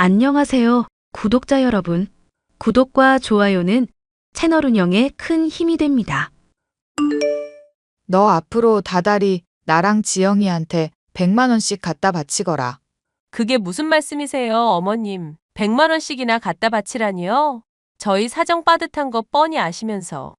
안녕하세요, 구독자 여러분. 구독과 좋아요는 채널 운영에 큰 힘이 됩니다. 너 앞으로 다달이 나랑 지영이한테 100만 원씩 갖다 바치거라. 그게 무슨 말씀이세요, 어머님? 100만 원씩이나 갖다 바치라니요? 저희 사정 빠듯한 거 뻔히 아시면서.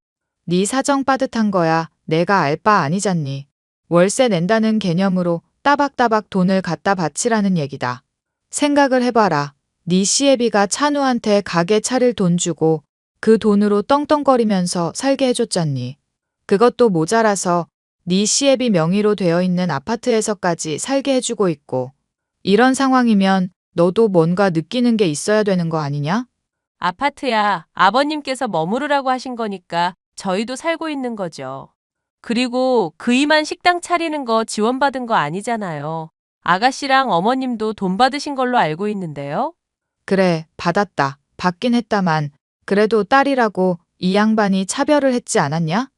네 사정 빠듯한 거야. 내가 알 바 아니잖니. 월세 낸다는 개념으로 따박따박 돈을 갖다 바치라는 얘기다. 생각을 해봐라. 네 시애비가 찬우한테 가게 차릴 돈 주고 그 돈으로 떵떵거리면서 살게 해줬잖니. 그것도 모자라서 네 시애비 명의로 되어 있는 아파트에서까지 살게 해주고 있고. 이런 상황이면 너도 뭔가 느끼는 게 있어야 되는 거 아니냐? 아파트야, 아버님께서 머무르라고 하신 거니까 저희도 살고 있는 거죠. 그리고 그이만 식당 차리는 거 지원받은 거 아니잖아요. 아가씨랑 어머님도 돈 받으신 걸로 알고 있는데요. 그래, 받았다. 받긴 했다만 그래도 딸이라고 이 양반이 차별을 했지 않았냐?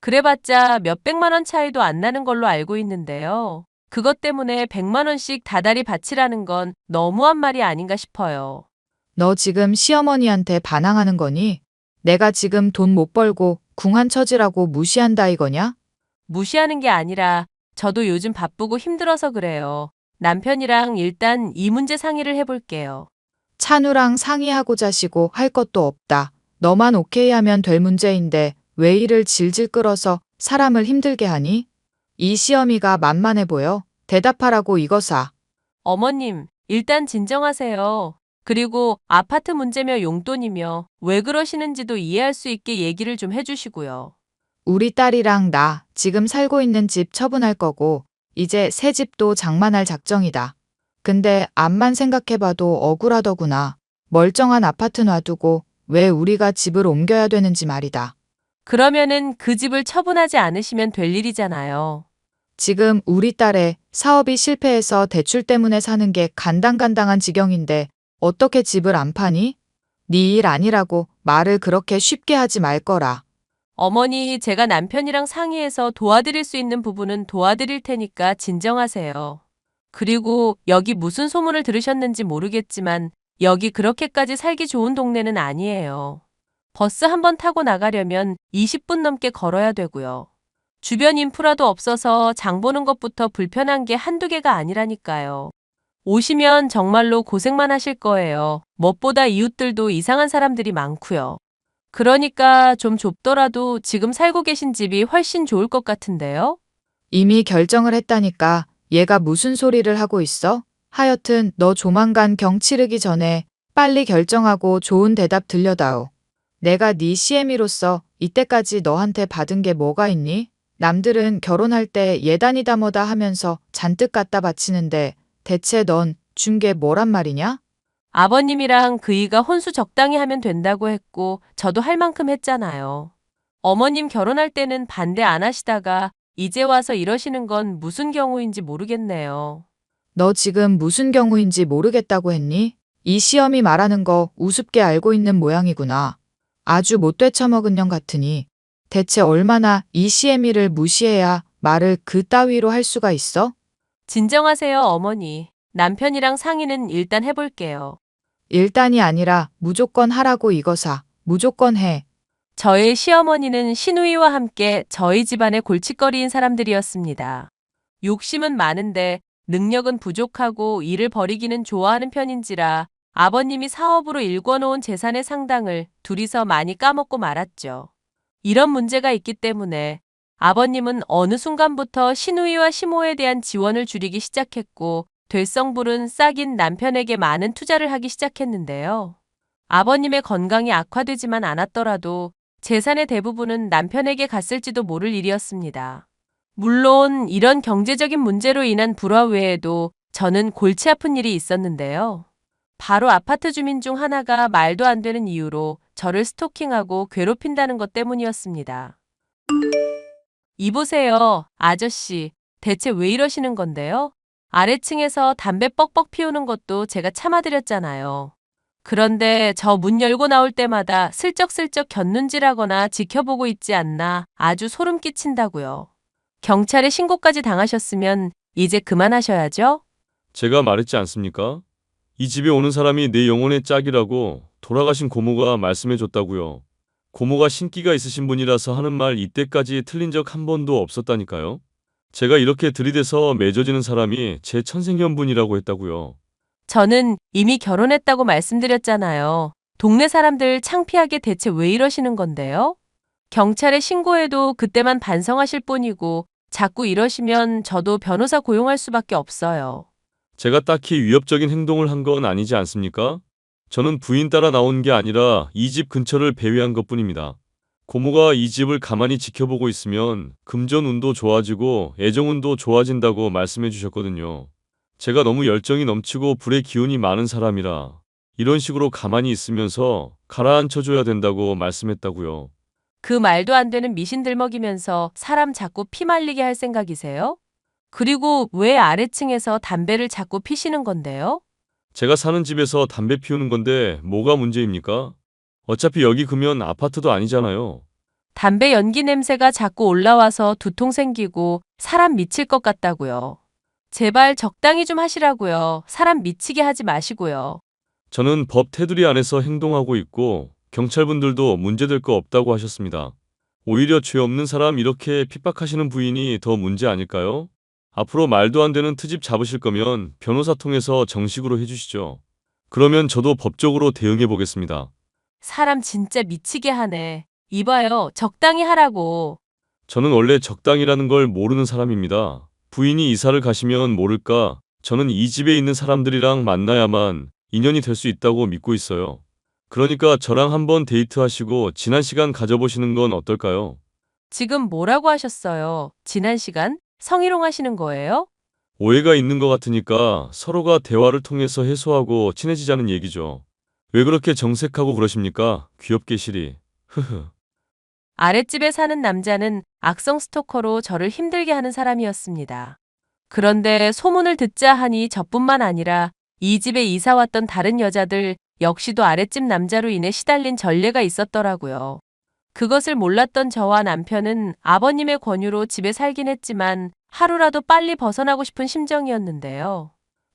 그래봤자 몇백만 원 차이도 안 나는 걸로 알고 있는데요. 그것 때문에 100만 원씩 다달이 바치라는 건 너무한 말이 아닌가 싶어요. 너 지금 시어머니한테 반항하는 거니? 내가 지금 돈 못 벌고 궁한 처지라고 무시한다 이거냐? 무시하는 게 아니라 저도 요즘 바쁘고 힘들어서 그래요. 남편이랑 일단 이 문제 상의를 해볼게요. 찬우랑 상의하고 자시고 할 것도 없다. 너만 오케이 하면 될 문제인데 왜 이를 질질 끌어서 사람을 힘들게 하니? 이 시어미가 만만해 보여. 대답하라고 이거사. 어머님, 일단 진정하세요. 그리고 아파트 문제며 용돈이며 왜 그러시는지도 이해할 수 있게 얘기를 좀 해주시고요. 우리 딸이랑 나 지금 살고 있는 집 처분할 거고 이제 새 집도 장만할 작정이다. 근데 암만 생각해봐도 억울하더구나. 멀쩡한 아파트 놔두고 왜 우리가 집을 옮겨야 되는지 말이다. 그러면은 그 집을 처분하지 않으시면 될 일이잖아요. 지금 우리 딸의 사업이 실패해서 대출 때문에 사는 게 간당간당한 지경인데 어떻게 집을 안 파니? 네 일 아니라고 말을 그렇게 쉽게 하지 말 거라. 어머니, 제가 남편이랑 상의해서 도와드릴 수 있는 부분은 도와드릴 테니까 진정하세요. 그리고 여기 무슨 소문을 들으셨는지 모르겠지만 여기 그렇게까지 살기 좋은 동네는 아니에요. 버스 한 번 타고 나가려면 20분 넘게 걸어야 되고요. 주변 인프라도 없어서 장 보는 것부터 불편한 게 한두 개가 아니라니까요. 오시면 정말로 고생만 하실 거예요. 무엇보다 이웃들도 이상한 사람들이 많고요. 그러니까 좀 좁더라도 지금 살고 계신 집이 훨씬 좋을 것 같은데요? 이미 결정을 했다니까 얘가 무슨 소리를 하고 있어? 하여튼 너 조만간 경 치르기 전에 빨리 결정하고 좋은 대답 들려다오. 내가 네 시애미로서 이때까지 너한테 받은 게 뭐가 있니? 남들은 결혼할 때 예단이다 뭐다 하면서 잔뜩 갖다 바치는데 대체 넌 준 게 뭐란 말이냐? 아버님이랑 그이가 혼수 적당히 하면 된다고 했고 저도 할 만큼 했잖아요. 어머님 결혼할 때는 반대 안 하시다가 이제 와서 이러시는 건 무슨 경우인지 모르겠네요. 너 지금 무슨 경우인지 모르겠다고 했니? 이 시험이 말하는 거 우습게 알고 있는 모양이구나. 아주 못 되쳐먹은 년 같으니 대체 얼마나 이 시애미를 무시해야 말을 그 따위로 할 수가 있어? 진정하세요, 어머니. 남편이랑 상의는 일단 해볼게요. 일단이 아니라 무조건 하라고 이거사. 무조건 해. 저의 시어머니는 시누이와 함께 저희 집안의 골칫거리인 사람들이었습니다. 욕심은 많은데 능력은 부족하고 일을 벌이기는 좋아하는 편인지라 아버님이 사업으로 일궈놓은 재산의 상당을 둘이서 많이 까먹고 말았죠. 이런 문제가 있기 때문에 아버님은 어느 순간부터 시누이와 시모에 대한 지원을 줄이기 시작했고 될성부른 싹인 남편에게 많은 투자를 하기 시작했는데요. 아버님의 건강이 악화되지만 않았더라도 재산의 대부분은 남편에게 갔을지도 모를 일이었습니다. 물론 이런 경제적인 문제로 인한 불화 외에도 저는 골치 아픈 일이 있었는데요. 바로 아파트 주민 중 하나가 말도 안 되는 이유로 저를 스토킹하고 괴롭힌다는 것 때문이었습니다. 이보세요, 아저씨. 대체 왜 이러시는 건데요? 아래층에서 담배 뻑뻑 피우는 것도 제가 참아드렸잖아요. 그런데 저 문 열고 나올 때마다 슬쩍슬쩍 곁눈질하거나 지켜보고 있지 않나 아주 소름 끼친다고요. 경찰에 신고까지 당하셨으면 이제 그만하셔야죠? 제가 말했지 않습니까? 이 집에 오는 사람이 내 영혼의 짝이라고 돌아가신 고모가 말씀해 줬다고요. 고모가 신기가 있으신 분이라서 하는 말 이때까지 틀린 적 한 번도 없었다니까요. 제가 이렇게 들이대서 맺어지는 사람이 제 천생연분이라고 했다고요. 저는 이미 결혼했다고 말씀드렸잖아요. 동네 사람들 창피하게 대체 왜 이러시는 건데요? 경찰에 신고해도 그때만 반성하실 뿐이고 자꾸 이러시면 저도 변호사 고용할 수밖에 없어요. 제가 딱히 위협적인 행동을 한 건 아니지 않습니까? 저는 부인 따라 나온 게 아니라 이 집 근처를 배회한 것뿐입니다. 고모가 이 집을 가만히 지켜보고 있으면 금전운도 좋아지고 애정운도 좋아진다고 말씀해 주셨거든요. 제가 너무 열정이 넘치고 불의 기운이 많은 사람이라 이런 식으로 가만히 있으면서 가라앉혀줘야 된다고 말씀했다고요. 그 말도 안 되는 미신들 먹이면서 사람 자꾸 피 말리게 할 생각이세요? 그리고 왜 아래층에서 담배를 자꾸 피시는 건데요? 제가 사는 집에서 담배 피우는 건데 뭐가 문제입니까? 어차피 여기 그면 아파트도 아니잖아요. 담배 연기 냄새가 자꾸 올라와서 두통 생기고 사람 미칠 것 같다고요. 제발 적당히 좀 하시라고요. 사람 미치게 하지 마시고요. 저는 법 테두리 안에서 행동하고 있고 경찰분들도 문제될 거 없다고 하셨습니다. 오히려 죄 없는 사람 이렇게 핍박하시는 부인이 더 문제 아닐까요? 앞으로 말도 안 되는 트집 잡으실 거면 변호사 통해서 정식으로 해주시죠. 그러면 저도 법적으로 대응해 보겠습니다. 사람 진짜 미치게 하네. 이봐요. 적당히 하라고. 저는 원래 적당이라는 걸 모르는 사람입니다. 부인이 이사를 가시면 모를까 저는 이 집에 있는 사람들이랑 만나야만 인연이 될 수 있다고 믿고 있어요. 그러니까 저랑 한번 데이트하시고 지난 시간 가져보시는 건 어떨까요? 지금 뭐라고 하셨어요? 지난 시간? 성희롱 하시는 거예요? 오해가 있는 것 같으니까 서로가 대화를 통해서 해소하고 친해지자는 얘기죠. 왜 그렇게 정색하고 그러십니까? 귀엽게 시리. 흐흐. 아랫집에 사는 남자는 악성 스토커로 저를 힘들게 하는 사람이었습니다. 그런데 소문을 듣자 하니 저뿐만 아니라 이 집에 이사 왔던 다른 여자들 역시도 아랫집 남자로 인해 시달린 전례가 있었더라고요. 그것을 몰랐던 저와 남편은 아버님의 권유로 집에 살긴 했지만 하루라도 빨리 벗어나고 싶은 심정이었는데요.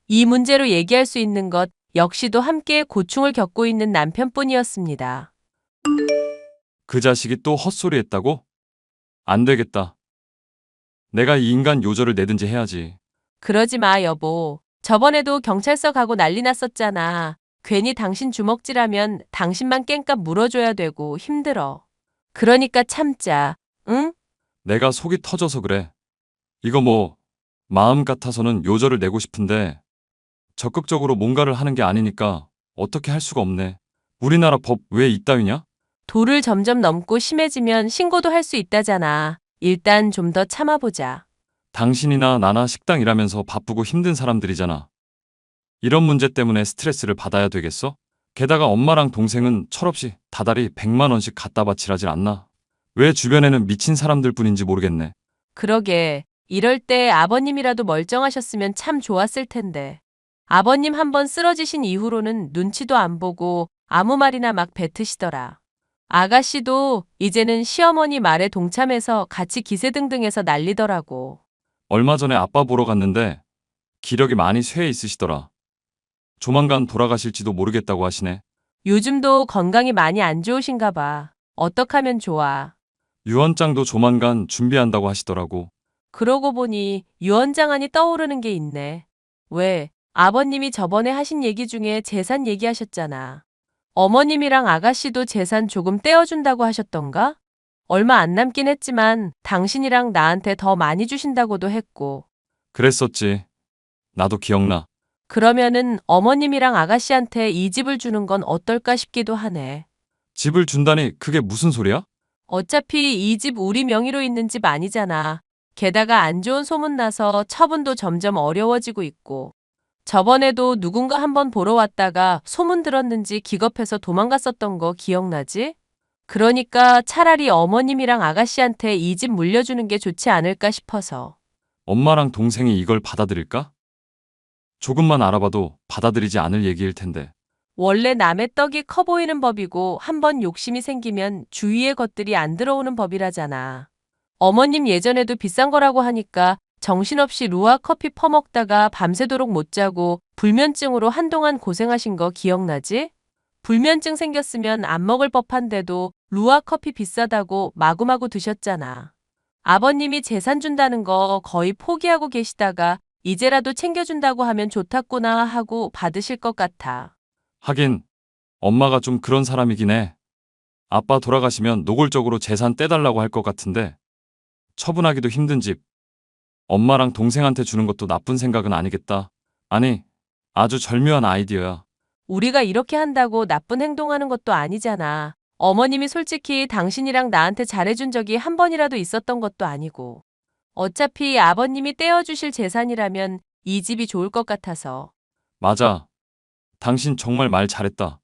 이 문제로 얘기할 수 있는 것 역시도 함께 고충을 겪고 있는 남편뿐이었습니다. 그 자식이 또 헛소리 했다고? 안 되겠다. 내가 이 인간 요절을 내든지 해야지. 그러지 마, 여보. 저번에도 경찰서 가고 난리 났었잖아. 괜히 당신 주먹질하면 당신만 깽값 물어줘야 되고 힘들어. 그러니까 참자. 응? 내가 속이 터져서 그래. 이거 뭐 마음 같아서는 요절을 내고 싶은데 적극적으로 뭔가를 하는 게 아니니까 어떻게 할 수가 없네. 우리나라 법 왜 이따위냐? 도를 점점 넘고 심해지면 신고도 할 수 있다잖아. 일단 좀 더 참아보자. 당신이나 나나 식당 일하면서 바쁘고 힘든 사람들이잖아. 이런 문제 때문에 스트레스를 받아야 되겠어? 게다가 엄마랑 동생은 철없이 다달이 100만 원씩 갖다 바치라질 않나? 왜 주변에는 미친 사람들 뿐인지 모르겠네. 그러게. 이럴 때 아버님이라도 멀쩡하셨으면 참 좋았을 텐데. 아버님 한번 쓰러지신 이후로는 눈치도 안 보고 아무 말이나 막 뱉으시더라. 아가씨도 이제는 시어머니 말에 동참해서 같이 기세등등해서 난리더라고. 얼마 전에 아빠 보러 갔는데 기력이 많이 쇠해 있으시더라. 조만간 돌아가실지도 모르겠다고 하시네. 요즘도 건강이 많이 안 좋으신가 봐. 어떡하면 좋아. 유언장도 조만간 준비한다고 하시더라고. 그러고 보니 유언장안이 떠오르는 게 있네. 왜? 아버님이 저번에 하신 얘기 중에 재산 얘기하셨잖아. 어머님이랑 아가씨도 재산 조금 떼어준다고 하셨던가? 얼마 안 남긴 했지만 당신이랑 나한테 더 많이 주신다고도 했고. 그랬었지. 나도 기억나. 그러면은 어머님이랑 아가씨한테 이 집을 주는 건 어떨까 싶기도 하네. 집을 준다니 그게 무슨 소리야? 어차피 이 집 우리 명의로 있는 집 아니잖아. 게다가 안 좋은 소문 나서 처분도 점점 어려워지고 있고. 저번에도 누군가 한번 보러 왔다가 소문 들었는지 기겁해서 도망갔었던 거 기억나지? 그러니까 차라리 어머님이랑 아가씨한테 이 집 물려주는 게 좋지 않을까 싶어서. 엄마랑 동생이 이걸 받아들일까? 조금만 알아봐도 받아들이지 않을 얘기일 텐데. 원래 남의 떡이 커 보이는 법이고 한번 욕심이 생기면 주위의 것들이 안 들어오는 법이라잖아. 어머님 예전에도 비싼 거라고 하니까 정신없이 루아 커피 퍼먹다가 밤새도록 못 자고 불면증으로 한동안 고생하신 거 기억나지? 불면증 생겼으면 안 먹을 법한데도 루아 커피 비싸다고 마구마구 드셨잖아. 아버님이 재산 준다는 거 거의 포기하고 계시다가 이제라도 챙겨준다고 하면 좋겠구나 하고 받으실 것 같아. 하긴 엄마가 좀 그런 사람이긴 해. 아빠 돌아가시면 노골적으로 재산 떼달라고 할 것 같은데 처분하기도 힘든 집. 엄마랑 동생한테 주는 것도 나쁜 생각은 아니겠다. 아니, 아주 절묘한 아이디어야. 우리가 이렇게 한다고 나쁜 행동하는 것도 아니잖아. 어머님이 솔직히 당신이랑 나한테 잘해준 적이 한 번이라도 있었던 것도 아니고. 어차피 아버님이 떼어주실 재산이라면 이 집이 좋을 것 같아서. 맞아. 당신 정말 말 잘했다.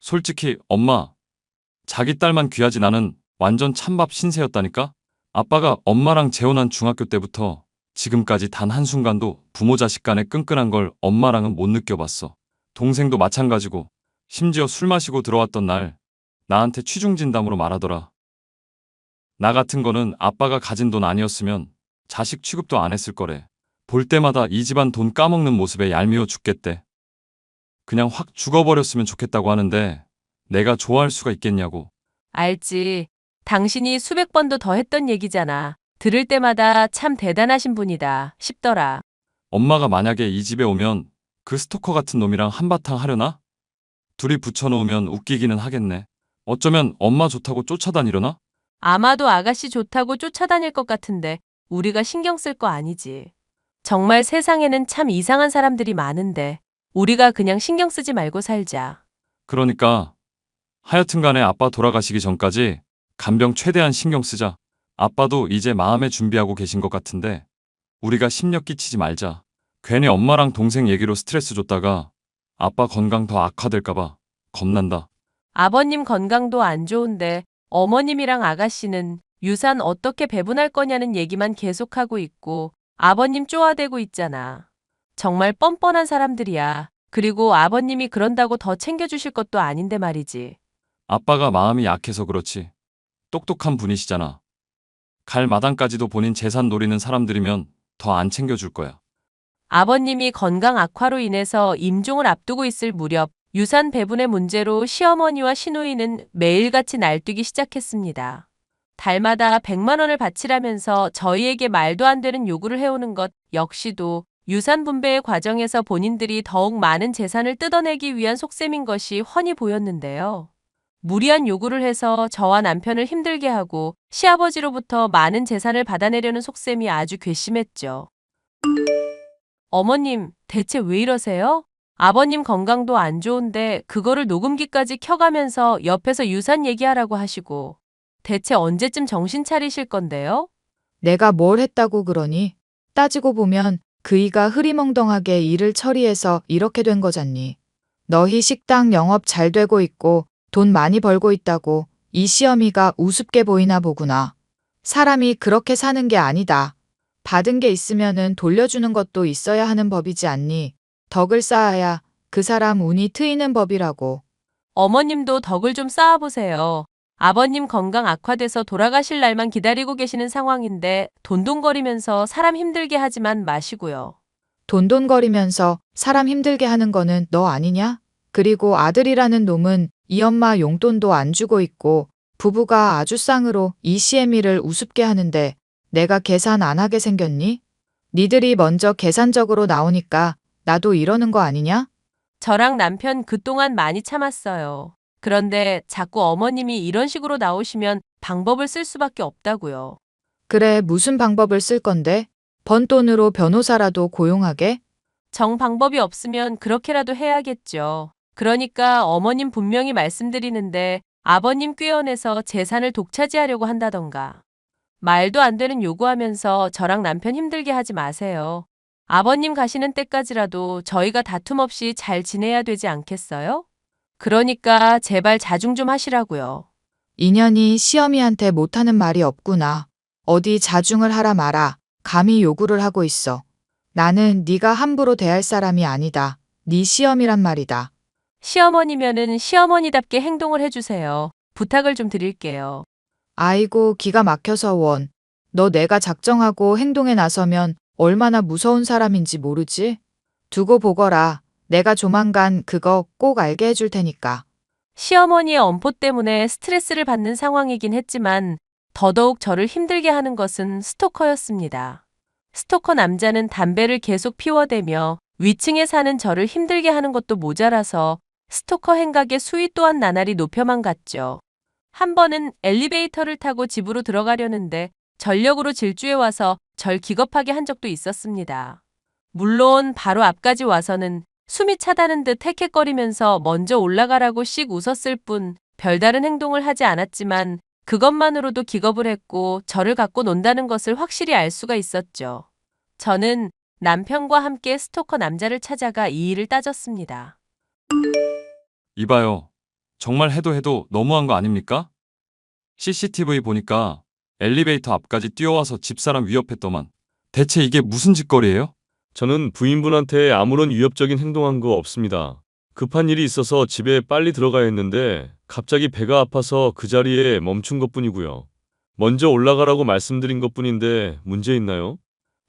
솔직히 엄마, 자기 딸만 귀하지 나는 완전 찬밥 신세였다니까? 아빠가 엄마랑 재혼한 중학교 때부터 지금까지 단 한순간도 부모 자식 간의 끈끈한 걸 엄마랑은 못 느껴봤어. 동생도 마찬가지고 심지어 술 마시고 들어왔던 날 나한테 취중진담으로 말하더라. 나 같은 거는 아빠가 가진 돈 아니었으면 자식 취급도 안 했을 거래. 볼 때마다 이 집안 돈 까먹는 모습에 얄미워 죽겠대. 그냥 확 죽어버렸으면 좋겠다고 하는데 내가 좋아할 수가 있겠냐고. 알지. 당신이 수백 번도 더 했던 얘기잖아. 들을 때마다 참 대단하신 분이다 싶더라. 엄마가 만약에 이 집에 오면 그 스토커 같은 놈이랑 한바탕 하려나? 둘이 붙여놓으면 웃기기는 하겠네. 어쩌면 엄마 좋다고 쫓아다니려나? 아마도 아가씨 좋다고 쫓아다닐 것 같은데 우리가 신경 쓸 거 아니지. 정말 세상에는 참 이상한 사람들이 많은데 우리가 그냥 신경 쓰지 말고 살자. 그러니까 하여튼 간에 아빠 돌아가시기 전까지 간병 최대한 신경 쓰자. 아빠도 이제 마음에 준비하고 계신 것 같은데 우리가 심력 끼치지 말자. 괜히 엄마랑 동생 얘기로 스트레스 줬다가 아빠 건강 더 악화될까봐 겁난다. 아버님 건강도 안 좋은데 어머님이랑 아가씨는 유산 어떻게 배분할 거냐는 얘기만 계속하고 있고 아버님 쪼아대고 있잖아. 정말 뻔뻔한 사람들이야. 그리고 아버님이 그런다고 더 챙겨주실 것도 아닌데 말이지. 아빠가 마음이 약해서 그렇지. 똑똑한 분이시잖아. 갈 마당까지도 본인 재산 노리는 사람들이면 더 안 챙겨줄 거야. 아버님이 건강 악화로 인해서 임종을 앞두고 있을 무렵 유산 배분의 문제로 시어머니와 시누이는 매일같이 날뛰기 시작했습니다. 달마다 100만 원을 바치라면서 저희에게 말도 안 되는 요구를 해오는 것 역시도 유산 분배의 과정에서 본인들이 더욱 많은 재산을 뜯어내기 위한 속셈인 것이 훤히 보였는데요. 무리한 요구를 해서 저와 남편을 힘들게 하고 시아버지로부터 많은 재산을 받아내려는 속셈이 아주 괘씸했죠. 어머님, 대체 왜 이러세요? 아버님 건강도 안 좋은데 그거를 녹음기까지 켜가면서 옆에서 유산 얘기하라고 하시고 대체 언제쯤 정신 차리실 건데요? 내가 뭘 했다고 그러니? 따지고 보면 그이가 흐리멍덩하게 일을 처리해서 이렇게 된 거잖니. 너희 식당 영업 잘 되고 있고 돈 많이 벌고 있다고 이 시어미가 우습게 보이나 보구나. 사람이 그렇게 사는 게 아니다. 받은 게 있으면은 돌려주는 것도 있어야 하는 법이지 않니? 덕을 쌓아야 그 사람 운이 트이는 법이라고. 어머님도 덕을 좀 쌓아보세요. 아버님 건강 악화돼서 돌아가실 날만 기다리고 계시는 상황인데 돈돈거리면서 사람 힘들게 하지만 마시고요. 돈돈거리면서 사람 힘들게 하는 거는 너 아니냐? 그리고 아들이라는 놈은 이 엄마 용돈도 안 주고 있고 부부가 아주 쌍으로 이 시애미를 우습게 하는데 내가 계산 안 하게 생겼니? 니들이 먼저 계산적으로 나오니까 나도 이러는 거 아니냐? 저랑 남편 그동안 많이 참았어요. 그런데 자꾸 어머님이 이런 식으로 나오시면 방법을 쓸 수밖에 없다고요. 그래, 무슨 방법을 쓸 건데? 번 돈으로 변호사라도 고용하게? 정 방법이 없으면 그렇게라도 해야겠죠. 그러니까 어머님 분명히 말씀드리는데 아버님 꾀어내서 재산을 독차지하려고 한다던가. 말도 안 되는 요구하면서 저랑 남편 힘들게 하지 마세요. 아버님 가시는 때까지라도 저희가 다툼 없이 잘 지내야 되지 않겠어요? 그러니까 제발 자중 좀 하시라고요. 인연이 시어미한테 못하는 말이 없구나. 어디 자중을 하라 마라. 감히 요구를 하고 있어. 나는 네가 함부로 대할 사람이 아니다. 네 시어미란 말이다. 시어머니면은 시어머니답게 행동을 해주세요. 부탁을 좀 드릴게요. 아이고 기가 막혀서 원. 너 내가 작정하고 행동에 나서면 얼마나 무서운 사람인지 모르지? 두고 보거라. 내가 조만간 그거 꼭 알게 해줄 테니까. 시어머니의 엄포 때문에 스트레스를 받는 상황이긴 했지만 더더욱 저를 힘들게 하는 것은 스토커였습니다. 스토커 남자는 담배를 계속 피워대며 위층에 사는 저를 힘들게 하는 것도 모자라서 스토커 행각의 수위 또한 나날이 높여만 갔죠. 한 번은 엘리베이터를 타고 집으로 들어가려는데 전력으로 질주해 와서 절 기겁하게 한 적도 있었습니다. 물론 바로 앞까지 와서는 숨이 차다는 듯 헥헥거리면서 먼저 올라가라고 씩 웃었을 뿐 별다른 행동을 하지 않았지만 그것만으로도 기겁을 했고 저를 갖고 논다는 것을 확실히 알 수가 있었죠. 저는 남편과 함께 스토커 남자를 찾아가 이 일을 따졌습니다. 이봐요. 정말 해도 너무한 거 아닙니까? CCTV 보니까 엘리베이터 앞까지 뛰어와서 집사람 위협했더만. 대체 이게 무슨 짓거리예요? 저는 부인분한테 아무런 위협적인 행동한 거 없습니다. 급한 일이 있어서 집에 빨리 들어가야 했는데 갑자기 배가 아파서 그 자리에 멈춘 것뿐이고요. 먼저 올라가라고 말씀드린 것뿐인데 문제 있나요?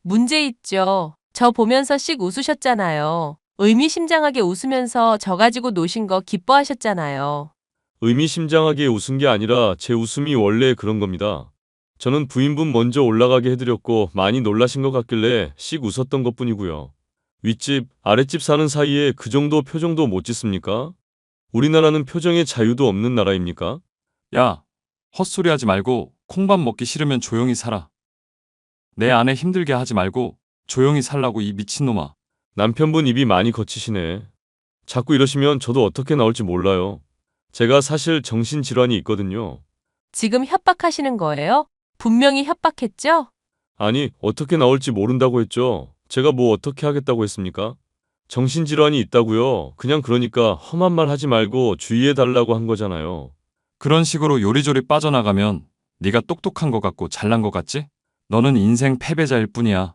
문제 있죠. 저 보면서 씩 웃으셨잖아요. 의미심장하게 웃으면서 저 가지고 노신 거 기뻐하셨잖아요. 의미심장하게 웃은 게 아니라 제 웃음이 원래 그런 겁니다. 저는 부인분 먼저 올라가게 해드렸고 많이 놀라신 것 같길래 씩 웃었던 것뿐이고요. 윗집, 아랫집 사는 사이에 그 정도 표정도 못 짓습니까? 우리나라는 표정의 자유도 없는 나라입니까? 야, 헛소리 하지 말고 콩밥 먹기 싫으면 조용히 살아. 내 아내 힘들게 하지 말고 조용히 살라고 이 미친놈아. 남편분 입이 많이 거치시네. 자꾸 이러시면 저도 어떻게 나올지 몰라요. 제가 사실 정신질환이 있거든요. 지금 협박하시는 거예요? 분명히 협박했죠? 아니, 어떻게 나올지 모른다고 했죠. 제가 뭐 어떻게 하겠다고 했습니까? 정신질환이 있다고요. 그냥 그러니까 험한 말 하지 말고 주의해달라고 한 거잖아요. 그런 식으로 요리조리 빠져나가면 네가 똑똑한 것 같고 잘난 것 같지? 너는 인생 패배자일 뿐이야.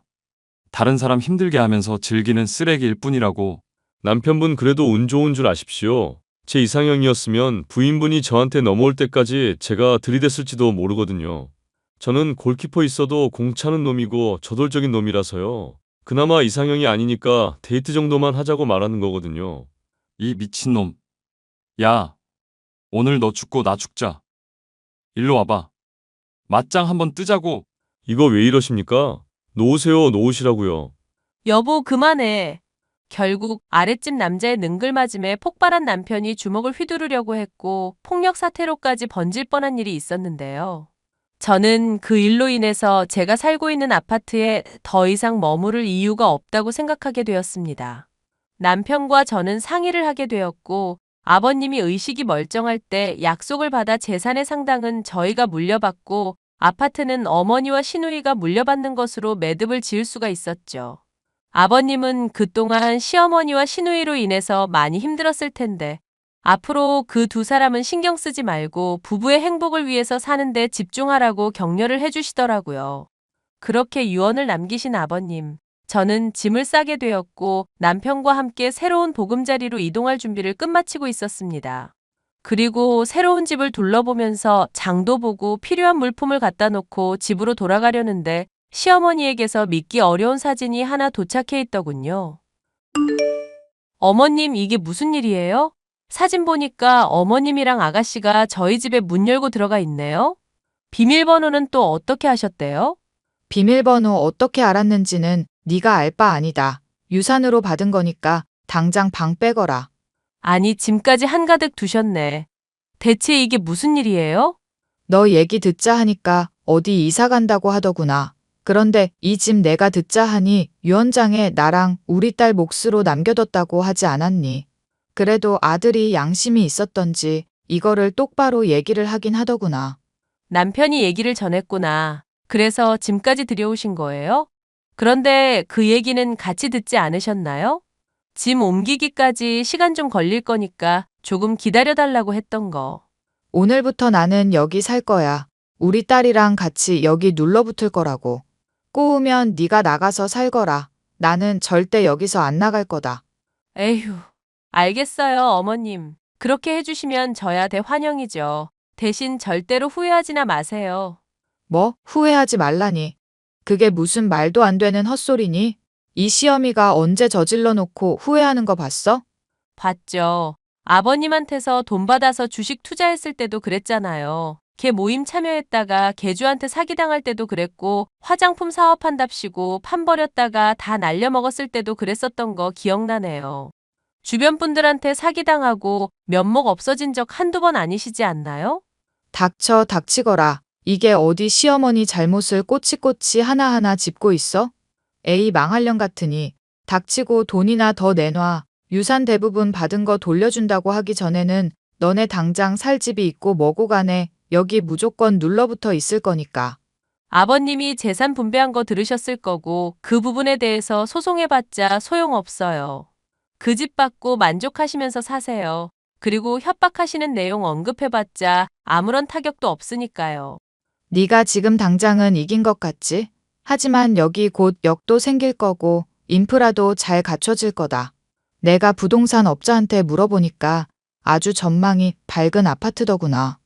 다른 사람 힘들게 하면서 즐기는 쓰레기일 뿐이라고. 남편분 그래도 운 좋은 줄 아십시오. 제 이상형이었으면 부인분이 저한테 넘어올 때까지 제가 들이댔을지도 모르거든요. 저는 골키퍼 있어도 공 차는 놈이고 저돌적인 놈이라서요. 그나마 이상형이 아니니까 데이트 정도만 하자고 말하는 거거든요. 이 미친놈. 야, 오늘 너 죽고 나 죽자. 일로 와봐. 맞짱 한번 뜨자고. 이거 왜 이러십니까? 놓으세요, 놓으시라고요. 여보, 그만해. 결국 아랫집 남자의 능글맞음에 폭발한 남편이 주먹을 휘두르려고 했고 폭력 사태로까지 번질 뻔한 일이 있었는데요. 저는 그 일로 인해서 제가 살고 있는 아파트에 더 이상 머무를 이유가 없다고 생각하게 되었습니다. 남편과 저는 상의를 하게 되었고 아버님이 의식이 멀쩡할 때 약속을 받아 재산의 상당은 저희가 물려받고 아파트는 어머니와 시누이가 물려받는 것으로 매듭을 지을 수가 있었죠. 아버님은 그동안 시어머니와 시누이로 인해서 많이 힘들었을 텐데 앞으로 그 두 사람은 신경 쓰지 말고 부부의 행복을 위해서 사는데 집중하라고 격려를 해주시더라고요. 그렇게 유언을 남기신 아버님, 저는 짐을 싸게 되었고 남편과 함께 새로운 보금자리로 이동할 준비를 끝마치고 있었습니다. 그리고 새로운 집을 둘러보면서 장도 보고 필요한 물품을 갖다 놓고 집으로 돌아가려는데 시어머니에게서 믿기 어려운 사진이 하나 도착해 있더군요. 어머님, 이게 무슨 일이에요? 사진 보니까 어머님이랑 아가씨가 저희 집에 문 열고 들어가 있네요. 비밀번호는 또 어떻게 하셨대요? 비밀번호 어떻게 알았는지는 네가 알 바 아니다. 유산으로 받은 거니까 당장 방 빼거라. 아니, 짐까지 한가득 두셨네. 대체 이게 무슨 일이에요? 너 얘기 듣자 하니까 어디 이사 간다고 하더구나. 그런데 이 집 내가 듣자 하니 유언장에 나랑 우리 딸 몫으로 남겨뒀다고 하지 않았니? 그래도 아들이 양심이 있었던지 이거를 똑바로 얘기를 하긴 하더구나. 남편이 얘기를 전했구나. 그래서 짐까지 들여오신 거예요? 그런데 그 얘기는 같이 듣지 않으셨나요? 짐 옮기기까지 시간 좀 걸릴 거니까 조금 기다려달라고 했던 거. 오늘부터 나는 여기 살 거야. 우리 딸이랑 같이 여기 눌러붙을 거라고. 꼬우면 네가 나가서 살거라. 나는 절대 여기서 안 나갈 거다. 에휴, 알겠어요, 어머님. 그렇게 해주시면 저야 대환영이죠. 대신 절대로 후회하지나 마세요. 뭐 후회하지 말라니. 그게 무슨 말도 안 되는 헛소리니? 이 시어미가 언제 저질러 놓고 후회하는 거 봤어? 봤죠. 아버님한테서 돈 받아서 주식 투자했을 때도 그랬잖아요. 걔 모임 참여했다가 개주한테 사기당할 때도 그랬고 화장품 사업한답시고 판버렸다가 다 날려먹었을 때도 그랬었던 거 기억나네요. 주변 분들한테 사기당하고 면목 없어진 적 한두 번 아니시지 않나요? 닥쳐 닥치거라. 이게 어디 시어머니 잘못을 꼬치꼬치 하나하나 짚고 있어? 에이 망할년 같으니. 닥치고 돈이나 더 내놔. 유산 대부분 받은 거 돌려준다고 하기 전에는 너네 당장 살 집이 있고 뭐고 간에 여기 무조건 눌러붙어 있을 거니까. 아버님이 재산 분배한 거 들으셨을 거고 그 부분에 대해서 소송해봤자 소용없어요. 그 집 받고 만족하시면서 사세요. 그리고 협박하시는 내용 언급해봤자 아무런 타격도 없으니까요. 네가 지금 당장은 이긴 것 같지? 하지만 여기 곧 역도 생길 거고 인프라도 잘 갖춰질 거다. 내가 부동산 업자한테 물어보니까 아주 전망이 밝은 아파트더구나.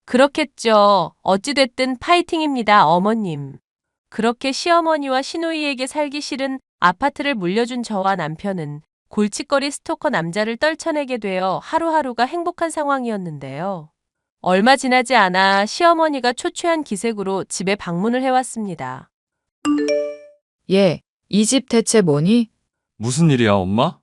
그렇겠죠. 어찌됐든 파이팅입니다, 어머님. 그렇게 시어머니와 시누이에게 살기 싫은 아파트를 물려준 저와 남편은 골칫거리 스토커 남자를 떨쳐내게 되어 하루하루가 행복한 상황이었는데요. 얼마 지나지 않아 시어머니가 초췌한 기색으로 집에 방문을 해왔습니다. 얘, 이 집 대체 뭐니? 무슨 일이야, 엄마?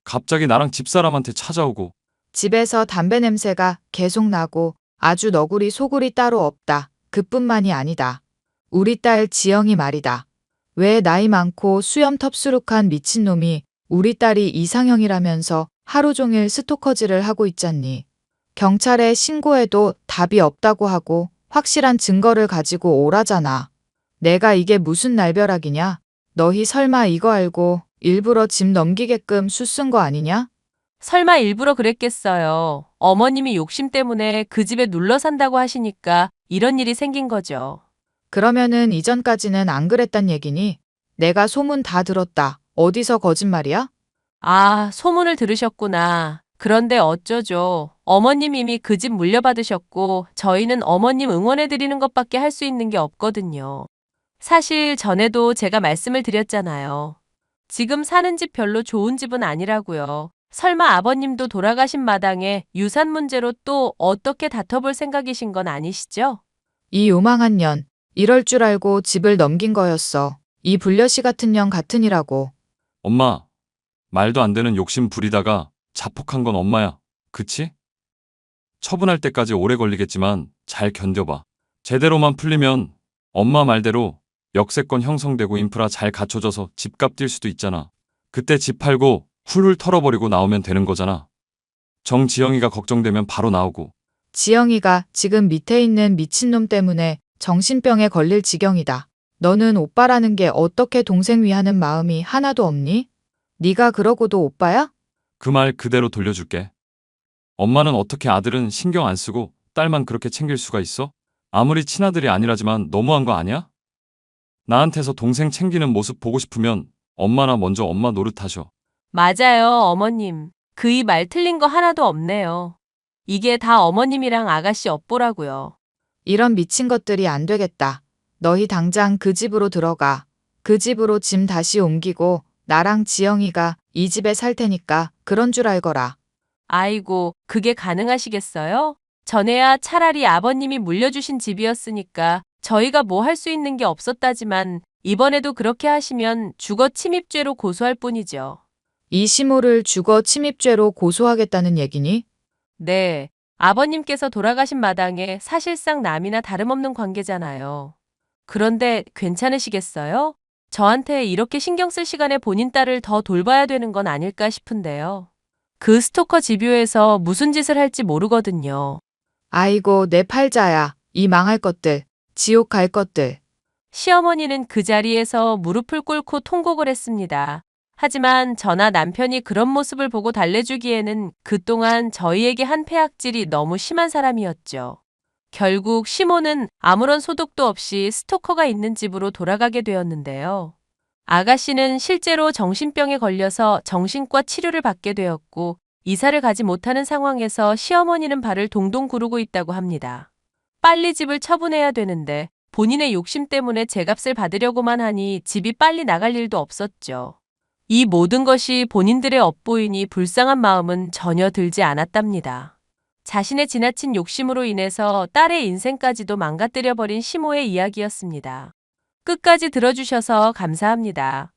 갑자기 나랑 집사람한테 찾아오고. 집에서 담배 냄새가 계속 나고 아주 너구리 소굴이 따로 없다. 그뿐만이 아니다. 우리 딸 지영이 말이다. 왜 나이 많고 수염 텁수룩한 미친놈이 우리 딸이 이상형이라면서 하루 종일 스토커질을 하고 있잖니. 경찰에 신고해도 답이 없다고 하고 확실한 증거를 가지고 오라잖아. 내가 이게 무슨 날벼락이냐? 너희 설마 이거 알고 일부러 집 넘기게끔 수 쓴 거 아니냐? 설마 일부러 그랬겠어요. 어머님이 욕심 때문에 그 집에 눌러 산다고 하시니까 이런 일이 생긴 거죠. 그러면은 이전까지는 안 그랬단 얘기니? 내가 소문 다 들었다. 어디서 거짓말이야? 아, 소문을 들으셨구나. 그런데 어쩌죠. 어머님 이미 그 집 물려받으셨고 저희는 어머님 응원해드리는 것밖에 할 수 있는 게 없거든요. 사실 전에도 제가 말씀을 드렸잖아요. 지금 사는 집 별로 좋은 집은 아니라고요. 설마 아버님도 돌아가신 마당에 유산 문제로 또 어떻게 다퉈볼 생각이신 건 아니시죠? 이 요망한 년. 이럴 줄 알고 집을 넘긴 거였어. 이 불려시 같은 년 같으니라고. 엄마, 말도 안 되는 욕심 부리다가 자폭한 건 엄마야. 그치? 처분할 때까지 오래 걸리겠지만 잘 견뎌봐. 제대로만 풀리면 엄마 말대로 역세권 형성되고 인프라 잘 갖춰져서 집값 뛸 수도 있잖아. 그때 집 팔고 훌훌 털어버리고 나오면 되는 거잖아. 정지영이가 걱정되면 바로 나오고. 지영이가 지금 밑에 있는 미친놈 때문에 정신병에 걸릴 지경이다. 너는 오빠라는 게 어떻게 동생 위하는 마음이 하나도 없니? 네가 그러고도 오빠야? 그 말 그대로 돌려줄게. 엄마는 어떻게 아들은 신경 안 쓰고 딸만 그렇게 챙길 수가 있어? 아무리 친아들이 아니라지만 너무한 거 아니야? 나한테서 동생 챙기는 모습 보고 싶으면 엄마나 먼저 엄마 노릇하셔. 맞아요, 어머님. 그 이 말 틀린 거 하나도 없네요. 이게 다 어머님이랑 아가씨 업보라고요. 이런 미친 것들이 안 되겠다. 너희 당장 그 집으로 들어가. 그 집으로 짐 다시 옮기고 나랑 지영이가 이 집에 살 테니까 그런 줄 알거라. 아이고, 그게 가능하시겠어요? 전에야 차라리 아버님이 물려주신 집이었으니까 저희가 뭐 할 수 있는 게 없었다지만 이번에도 그렇게 하시면 주거 침입죄로 고소할 뿐이죠. 이 시모를 주거 침입죄로 고소하겠다는 얘기니? 네, 아버님께서 돌아가신 마당에 사실상 남이나 다름없는 관계잖아요. 그런데 괜찮으시겠어요? 저한테 이렇게 신경 쓸 시간에 본인 딸을 더 돌봐야 되는 건 아닐까 싶은데요. 그 스토커 집요해서 무슨 짓을 할지 모르거든요. 아이고 내 팔자야. 이 망할 것들. 지옥 갈 것들. 시어머니는 그 자리에서 무릎을 꿇고 통곡을 했습니다. 하지만 저나 남편이 그런 모습을 보고 달래주기에는 그동안 저희에게 한 폐악질이 너무 심한 사람이었죠. 결국 시모는 아무런 소득도 없이 스토커가 있는 집으로 돌아가게 되었는데요. 아가씨는 실제로 정신병에 걸려서 정신과 치료를 받게 되었고 이사를 가지 못하는 상황에서 시어머니는 발을 동동 구르고 있다고 합니다. 빨리 집을 처분해야 되는데 본인의 욕심 때문에 제값을 받으려고만 하니 집이 빨리 나갈 일도 없었죠. 이 모든 것이 본인들의 업보이니 불쌍한 마음은 전혀 들지 않았답니다. 자신의 지나친 욕심으로 인해서 딸의 인생까지도 망가뜨려버린 시모의 이야기였습니다. 끝까지 들어주셔서 감사합니다.